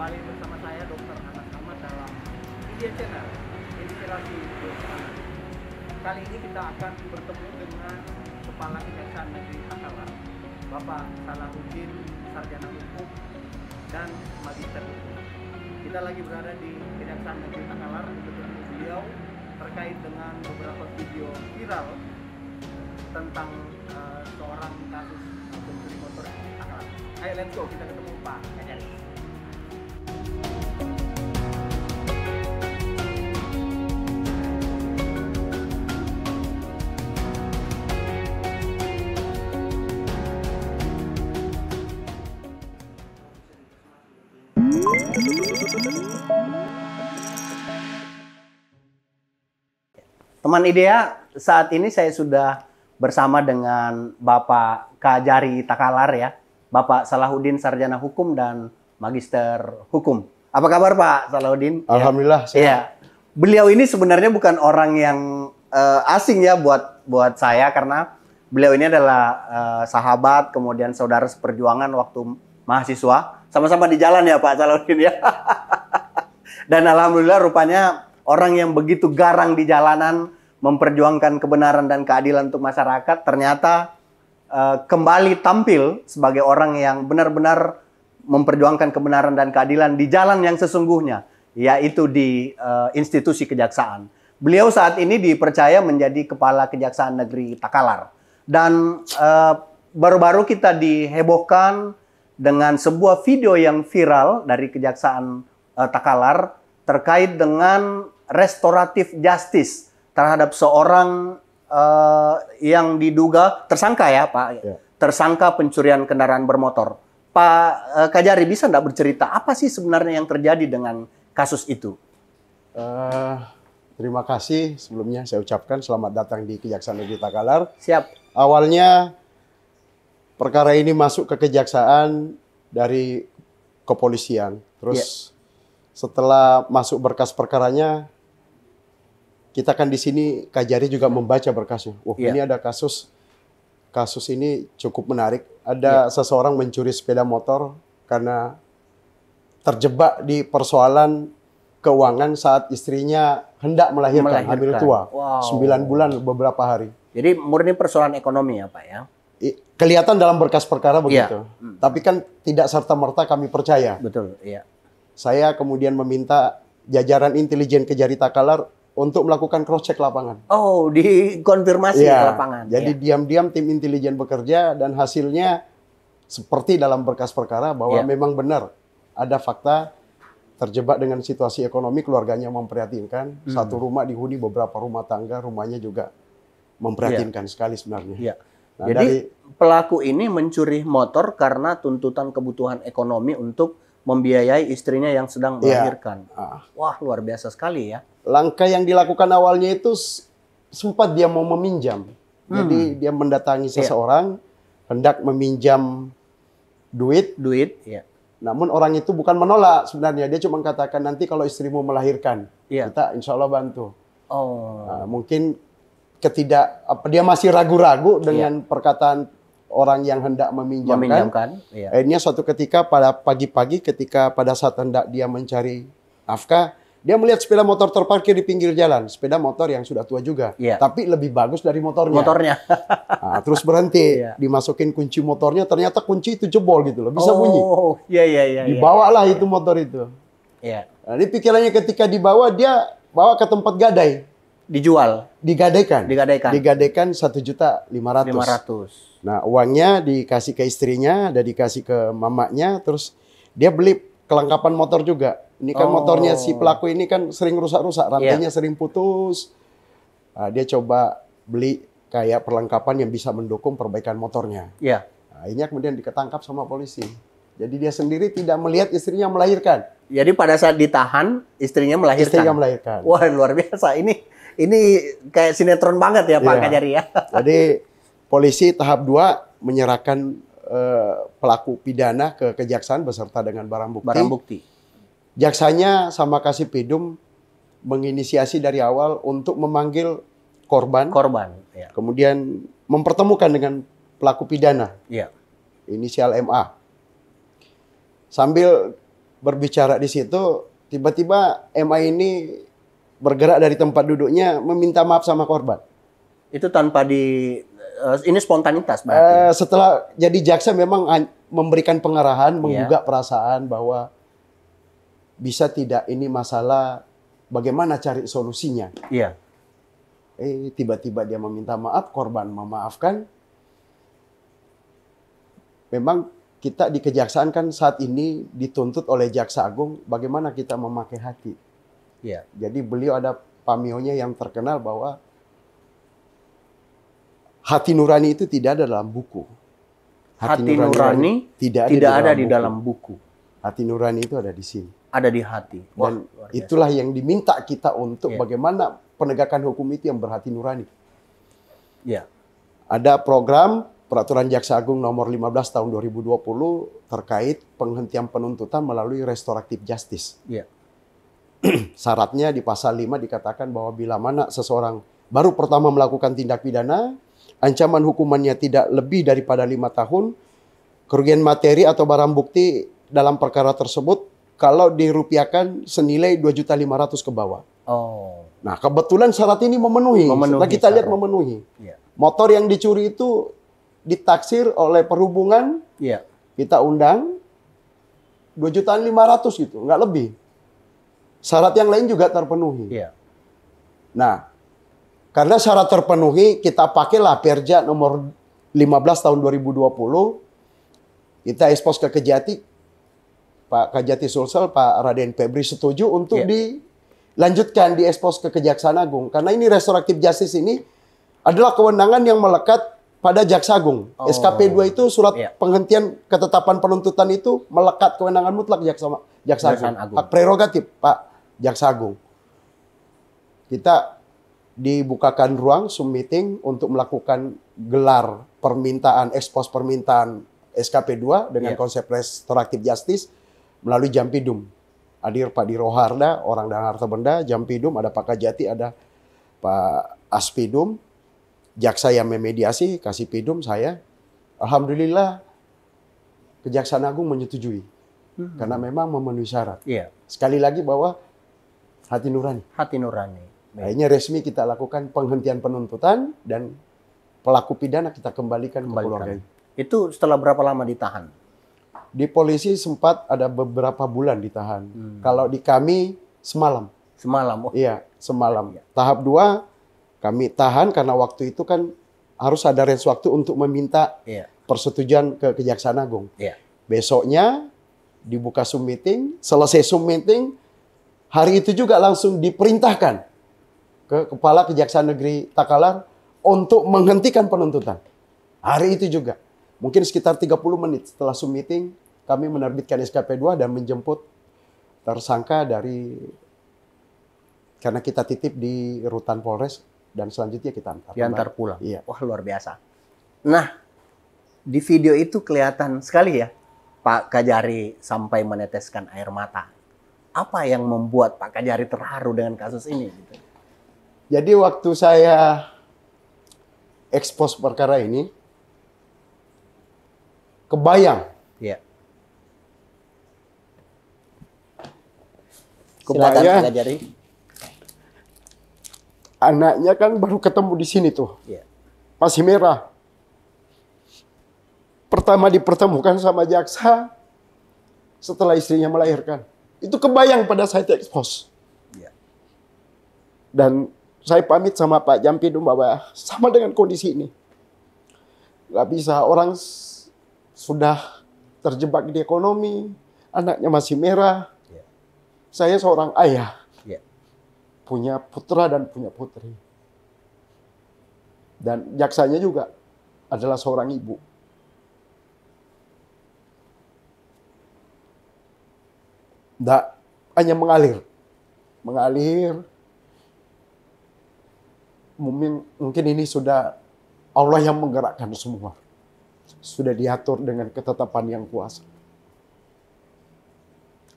kembali bersama saya Dr. Anas Ahmad dalam Media Channel Inspirasi Hidup Anak. Kali ini kita akan bertemu dengan Kepala Kejaksaan Negeri Takalar, Bapak Salahuddin, Sarjana Hukum dan Magister Hukum. Kita lagi berada di Kejaksaan Negeri Takalar untuk bertemu beliau terkait dengan beberapa video viral tentang seorang kasus pencuri motor di Takalar. Ayo let's go, kita ketemu Pak Kajari. Teman IDEA, saat ini saya sudah bersama dengan Bapak Kajari Takalar ya, Bapak Salahuddin, Sarjana Hukum dan Magister Hukum. Apa kabar Pak Salahuddin? Alhamdulillah. Iya. Beliau ini sebenarnya bukan orang yang asing ya buat saya, karena beliau ini adalah sahabat, kemudian saudara seperjuangan waktu mahasiswa. Sama-sama di jalan ya Pak Salahuddin ya. Dan alhamdulillah rupanya orang yang begitu garang di jalanan memperjuangkan kebenaran dan keadilan untuk masyarakat ternyata kembali tampil sebagai orang yang benar-benar memperjuangkan kebenaran dan keadilan di jalan yang sesungguhnya, yaitu di institusi kejaksaan. Beliau saat ini dipercaya menjadi Kepala Kejaksaan Negeri Takalar. Dan baru-baru kita dihebohkan dengan sebuah video yang viral dari Kejaksaan Takalar terkait dengan restoratif justice terhadap seorang yang diduga tersangka ya Pak, ya. Tersangka pencurian kendaraan bermotor. Pak Kajari, bisa nggak bercerita apa sih sebenarnya yang terjadi dengan kasus itu? Terima kasih sebelumnya saya ucapkan selamat datang di Kejaksaan Negeri Takalar. Siap. Awalnya perkara ini masuk ke kejaksaan dari kepolisian. Terus setelah masuk berkas perkaranya, kita kan di sini Kajari juga membaca berkasnya. Ini ada kasus ini cukup menarik. Ada seseorang mencuri sepeda motor karena terjebak di persoalan keuangan saat istrinya hendak melahirkan. Hamil tua. Wow. 9 bulan beberapa hari. Jadi murni persoalan ekonomi ya Pak ya? Kelihatan dalam berkas perkara begitu. Tapi kan tidak serta-merta kami percaya. Betul, iya. Saya kemudian meminta jajaran intelijen Kejari Takalar untuk melakukan cross-check lapangan. Oh, dikonfirmasi ke lapangan. Jadi diam-diam tim intelijen bekerja dan hasilnya seperti dalam berkas perkara bahwa memang benar ada fakta terjebak dengan situasi ekonomi, keluarganya memprihatinkan. Satu rumah dihuni beberapa rumah tangga, rumahnya juga memprihatinkan sekali sebenarnya. Nah, jadi pelaku ini mencuri motor karena tuntutan kebutuhan ekonomi untuk membiayai istrinya yang sedang melahirkan. Wah, luar biasa sekali ya. Langkah yang dilakukan awalnya itu sempat dia mau meminjam. Jadi dia mendatangi seseorang, hendak meminjam duit. Namun orang itu bukan menolak sebenarnya. Dia cuma katakan nanti kalau istrimu melahirkan, kita insya Allah bantu. Nah, mungkin dia masih ragu-ragu dengan perkataan orang yang hendak meminjamkan. Akhirnya suatu ketika pada pagi-pagi ketika pada saat hendak dia mencari nafkah, dia melihat sepeda motor terparkir di pinggir jalan. Sepeda motor yang sudah tua juga, tapi lebih bagus dari motornya. Nah, terus berhenti, dimasukin kunci motornya, ternyata kunci itu jebol gitu loh, bisa bunyi. Dibawalah itu motor itu. Nah, ini pikirannya ketika dibawa, dia bawa ke tempat gadai. Dijual? Digadaikan 1.500.000. Nah, uangnya dikasih ke istrinya, ada dikasih ke mamanya, terus dia beli kelengkapan motor juga. Ini kan motornya si pelaku ini kan sering rusak-rusak, rantainya sering putus. Nah, dia coba beli kayak perlengkapan yang bisa mendukung perbaikan motornya. Nah, ini kemudian diketangkap sama polisi. Jadi dia sendiri tidak melihat istrinya melahirkan. Jadi pada saat ditahan, istrinya melahirkan? Istrinya melahirkan. Wah, luar biasa. Ini kayak sinetron banget ya Pak Kajari ya. Jadi polisi tahap 2 menyerahkan pelaku pidana ke kejaksaan beserta dengan barang bukti. Jaksanya sama Kasipidum menginisiasi dari awal untuk memanggil korban. Kemudian mempertemukan dengan pelaku pidana. Inisial MA. Sambil berbicara di situ, tiba-tiba MA ini bergerak dari tempat duduknya meminta maaf sama korban. Itu tanpa ini spontanitas berarti. Setelah jadi jaksa memang memberikan pengarahan, menggugah perasaan bahwa bisa tidak ini masalah bagaimana cari solusinya. Iya. Tiba-tiba dia meminta maaf, korban memaafkan. Memang kita di kejaksaan kan saat ini dituntut oleh Jaksa Agung bagaimana kita memakai hati. Iya. Jadi beliau ada pamionya yang terkenal bahwa hati nurani itu tidak ada dalam buku. Hati nurani tidak ada di dalam buku. Hati nurani itu ada di sini. Ada di hati. Dan itulah yang diminta kita untuk bagaimana penegakan hukum itu yang berhati nurani. Iya. Ada program Peraturan Jaksa Agung nomor 15 tahun 2020 terkait penghentian penuntutan melalui restoratif justice. Iya. Syaratnya di pasal 5 dikatakan bahwa bila mana seseorang baru pertama melakukan tindak pidana, ancaman hukumannya tidak lebih daripada 5 tahun, kerugian materi atau barang bukti dalam perkara tersebut kalau dirupiahkan senilai 2.500.000 ke bawah. Oh. Nah, kebetulan syarat ini memenuhi. Setelah kita lihat memenuhi. Iya. Motor yang dicuri itu ditaksir oleh perhubungan, kita undang 2.500.000 gitu, nggak lebih. Syarat yang lain juga terpenuhi. Iya. Nah, karena syarat terpenuhi, kita pakailah Perja nomor 15 tahun 2020, kita ekspos ke Kejati, Pak Kejati Sulsel, Pak Raden Febri setuju untuk dilanjutkan diekspos ke Kejaksaan Agung. Karena ini restoratif justice ini adalah kewenangan yang melekat pada Jaksa Agung. SKP 2 itu surat penghentian ketetapan penuntutan itu melekat kewenangan mutlak Jaksa Agung. Hak prerogatif Pak Jaksa Agung. Kita dibukakan ruang Zoom meeting untuk melakukan gelar permintaan, ekspos permintaan SKP 2 dengan konsep restoratif justice melalui Jampidum. Hadir Pak Diroharda, orang dan harta benda, Jampidum, ada Pak Kajati, ada Pak Aspidum. Jaksa yang memediasi, kasih pidum saya. Alhamdulillah Kejaksaan Agung menyetujui. Karena memang memenuhi syarat. Iya. Sekali lagi bahwa hati nurani. Hati nurani. Akhirnya resmi kita lakukan penghentian penuntutan dan pelaku pidana kita kembalikan ke keluarga. Itu setelah berapa lama ditahan? Di polisi sempat ada beberapa bulan ditahan. Kalau di kami semalam. Semalam? Iya, semalam. Tahap 2 kami tahan karena waktu itu kan harus ada range waktu untuk meminta persetujuan ke Kejaksaan Agung. Besoknya dibuka Zoom meeting, selesai Zoom meeting, hari itu juga langsung diperintahkan ke Kepala Kejaksaan Negeri Takalar untuk menghentikan penuntutan. Hari itu juga. Mungkin sekitar 30 menit setelah Zoom meeting, kami menerbitkan SKP 2 dan menjemput tersangka karena kita titip di Rutan Polres, dan selanjutnya kita diantar pulang. Iya. Wah, luar biasa. Nah, di video itu kelihatan sekali ya Pak Kajari sampai meneteskan air mata. Apa yang membuat Pak Kajari terharu dengan kasus ini? Jadi waktu saya ekspos perkara ini, kebayang. Iya. Silakan Pak Kajari. Anaknya kan baru ketemu di sini tuh. Masih merah. Pertama dipertemukan sama jaksa setelah istrinya melahirkan. Itu kebayang pada saya ekspos. Dan saya pamit sama Pak Jampidum bahwa sama dengan kondisi ini. Gak bisa, orang sudah terjebak di ekonomi, anaknya masih merah. Saya seorang ayah. Punya putra dan punya putri. Dan jaksanya juga adalah seorang ibu. Nggak hanya mengalir. Mungkin ini sudah Allah yang menggerakkan semua. Sudah diatur dengan ketetapan yang kuasa.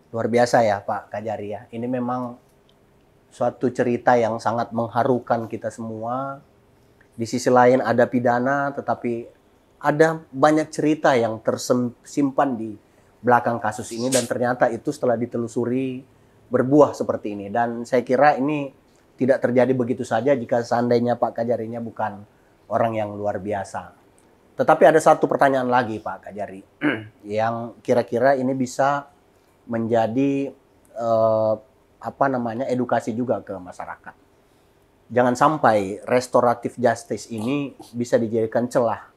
Luar biasa ya Pak Kajari ya. Ini memang suatu cerita yang sangat mengharukan kita semua. Di sisi lain ada pidana, tetapi ada banyak cerita yang tersimpan di belakang kasus ini, dan ternyata itu setelah ditelusuri berbuah seperti ini. Dan saya kira ini tidak terjadi begitu saja jika seandainya Pak Kajarinya bukan orang yang luar biasa. Tetapi ada satu pertanyaan lagi Pak Kajari yang kira-kira ini bisa menjadi edukasi juga ke masyarakat. Jangan sampai restoratif justice ini bisa dijadikan celah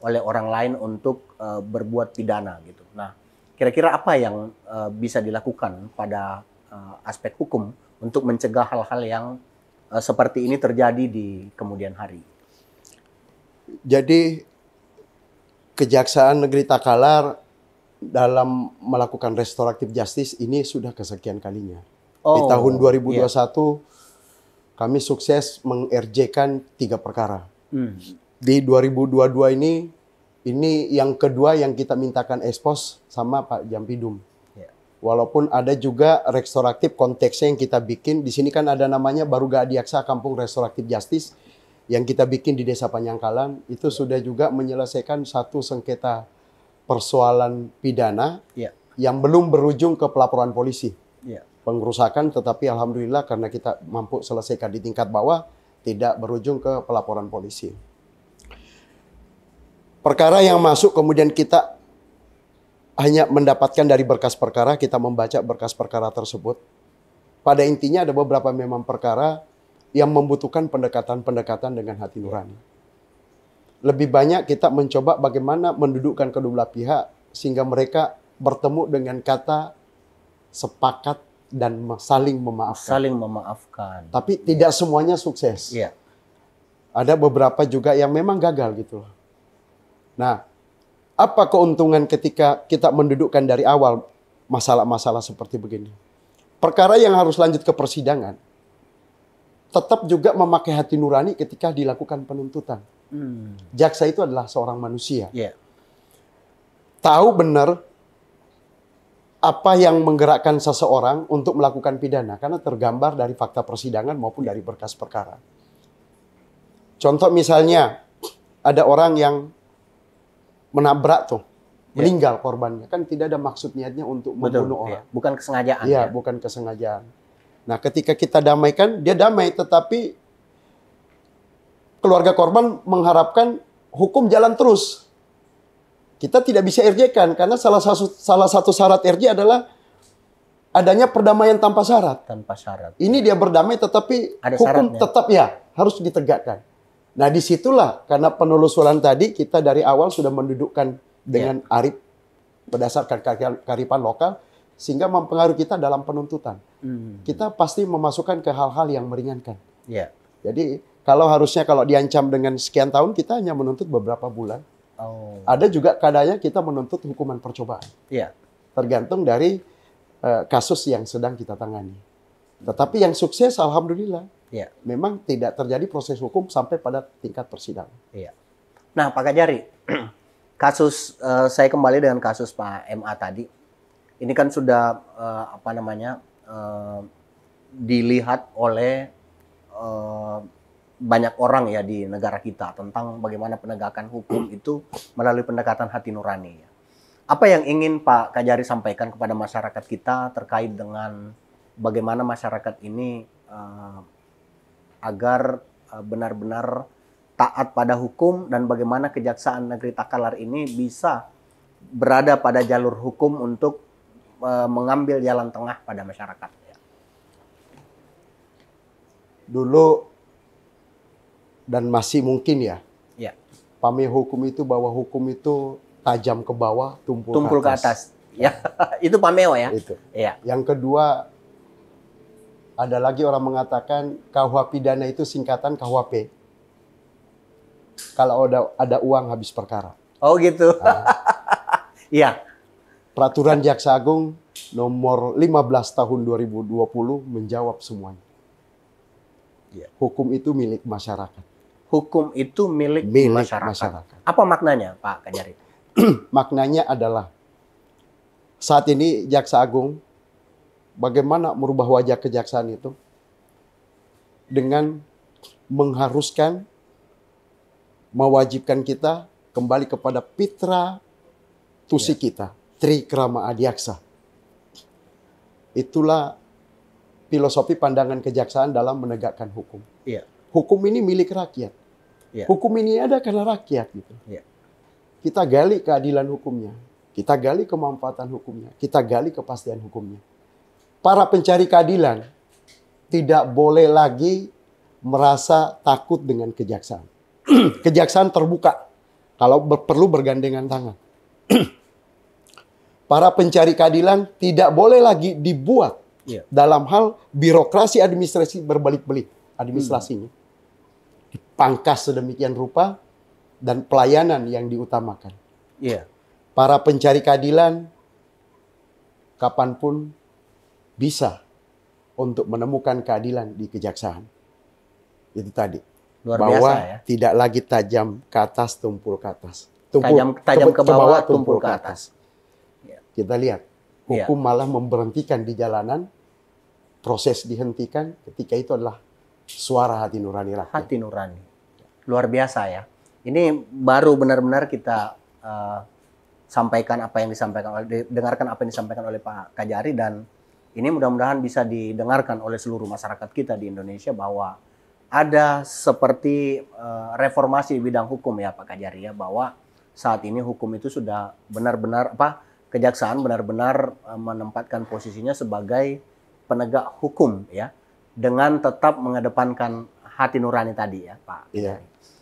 oleh orang lain untuk berbuat pidana gitu. Nah, kira-kira apa yang bisa dilakukan pada aspek hukum untuk mencegah hal-hal yang seperti ini terjadi di kemudian hari? Jadi Kejaksaan Negeri Takalar dalam melakukan restoratif justice ini sudah kesekian kalinya. Di tahun 2021 kami sukses meng-RJ-kan 3 perkara. Di 2022 ini yang kedua yang kita mintakan expose sama Pak Jampidum. Walaupun ada juga restoratif konteksnya yang kita bikin. Di sini kan ada namanya Baruga Adiaksa Kampung Restoratif Justice yang kita bikin di Desa Panjangkalan. Itu sudah juga menyelesaikan satu sengketa persoalan pidana yang belum berujung ke pelaporan polisi. Pengerusakan, tetapi alhamdulillah karena kita mampu selesaikan di tingkat bawah, tidak berujung ke pelaporan polisi. Perkara yang masuk kemudian kita hanya mendapatkan dari berkas perkara, kita membaca berkas perkara tersebut. Pada intinya ada beberapa memang perkara yang membutuhkan pendekatan-pendekatan dengan hati nurani. Lebih banyak kita mencoba bagaimana mendudukkan kedua belah pihak sehingga mereka bertemu dengan kata sepakat dan saling memaafkan. Saling memaafkan. Tapi tidak semuanya sukses. Ada beberapa juga yang memang gagal gitu loh. Nah, apa keuntungan ketika kita mendudukkan dari awal masalah-masalah seperti begini? Perkara yang harus lanjut ke persidangan tetap juga memakai hati nurani ketika dilakukan penuntutan. Jaksa itu adalah seorang manusia. Tahu benar apa yang menggerakkan seseorang untuk melakukan pidana karena tergambar dari fakta persidangan maupun dari berkas perkara. Contoh misalnya ada orang yang menabrak meninggal korbannya, kan tidak ada maksud niatnya untuk membunuh orang. Bukan kesengajaan. Bukan kesengajaan. Nah, ketika kita damaikan, dia damai, tetapi keluarga korban mengharapkan hukum jalan terus. Kita tidak bisa RJ-kan karena salah satu syarat RJ adalah adanya perdamaian tanpa syarat. Tanpa syarat. Ini dia berdamai tetapi ada hukum syaratnya. Tetap harus ditegakkan. Nah, disitulah karena penelusuran tadi kita dari awal sudah mendudukkan dengan arif berdasarkan kearifan lokal sehingga mempengaruhi kita dalam penuntutan. Kita pasti memasukkan ke hal-hal yang meringankan. Jadi kalau diancam dengan sekian tahun kita hanya menuntut beberapa bulan. Ada juga kadangnya kita menuntut hukuman percobaan. Tergantung dari kasus yang sedang kita tangani. Tetapi yang sukses alhamdulillah. Memang tidak terjadi proses hukum sampai pada tingkat persidangan. Nah, Pak Kajari, kasus saya kembali dengan kasus Pak MA tadi. Ini kan sudah dilihat oleh banyak orang ya di negara kita tentang bagaimana penegakan hukum itu melalui pendekatan hati nurani. Apa yang ingin Pak Kajari sampaikan kepada masyarakat kita terkait dengan bagaimana masyarakat ini agar benar-benar taat pada hukum dan bagaimana Kejaksaan Negeri Takalar ini bisa berada pada jalur hukum untuk mengambil jalan tengah pada masyarakat. Dulu dan masih mungkin pahami hukum itu bahwa hukum itu tajam ke bawah, tumpul ke atas. Itu pameo ya. Itu. Yang kedua, ada lagi orang mengatakan KUH pidana itu singkatan KUHP. Kalau ada uang habis perkara. Oh gitu. Peraturan Jaksa Agung nomor 15 tahun 2020 menjawab semuanya. Hukum itu milik masyarakat. Hukum itu milik masyarakat. Apa maknanya, Pak Kajari? Maknanya adalah saat ini Jaksa Agung bagaimana merubah wajah kejaksaan itu dengan mengharuskan, mewajibkan kita kembali kepada pitra tusi kita. Trikrama Adiaksa. Itulah filosofi pandangan kejaksaan dalam menegakkan hukum. Iya. Hukum ini milik rakyat. Iya. Hukum ini ada karena rakyat. Gitu. Iya. Kita gali keadilan hukumnya. Kita gali kemanfaatan hukumnya. Kita gali kepastian hukumnya. Para pencari keadilan tidak boleh lagi merasa takut dengan kejaksaan. Kejaksaan terbuka kalau perlu bergandengan tangan. Para pencari keadilan tidak boleh lagi dibuat dalam hal birokrasi administrasi berbelit-belit administrasinya. Dipangkas sedemikian rupa dan pelayanan yang diutamakan. Para pencari keadilan kapanpun bisa untuk menemukan keadilan di kejaksaan. Itu tadi. Luar bahwa biasa ya. Tidak lagi tajam ke atas, tumpul ke atas. Tajam ke bawah, tumpul ke atas. Kita lihat, hukum malah memberhentikan di jalanan, proses dihentikan, ketika itu adalah suara hati nurani rakyat. Hati nurani. Luar biasa ya. Ini baru benar-benar kita sampaikan apa yang disampaikan dengarkan apa yang disampaikan oleh Pak Kajari, dan ini mudah-mudahan bisa didengarkan oleh seluruh masyarakat kita di Indonesia bahwa ada seperti reformasi di bidang hukum ya Pak Kajari ya, bahwa saat ini hukum itu sudah benar-benar kejaksaan benar-benar menempatkan posisinya sebagai penegak hukum ya, dengan tetap mengedepankan hati nurani tadi ya Pak. Iya.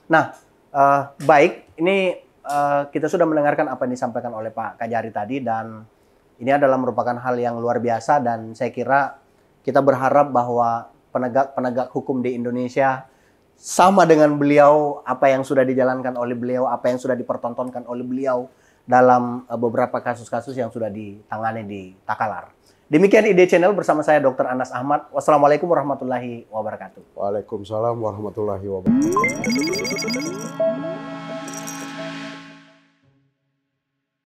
Nah, baik, ini kita sudah mendengarkan apa yang disampaikan oleh Pak Kajari tadi, dan ini adalah merupakan hal yang luar biasa, dan saya kira kita berharap bahwa penegak hukum di Indonesia sama dengan beliau, apa yang sudah dijalankan oleh beliau, apa yang sudah dipertontonkan oleh beliau dalam beberapa kasus-kasus yang sudah ditangani di Takalar. Demikian ID Channel bersama saya Dr. Anas Ahmad. Wassalamualaikum warahmatullahi wabarakatuh. Waalaikumsalam warahmatullahi wabarakatuh.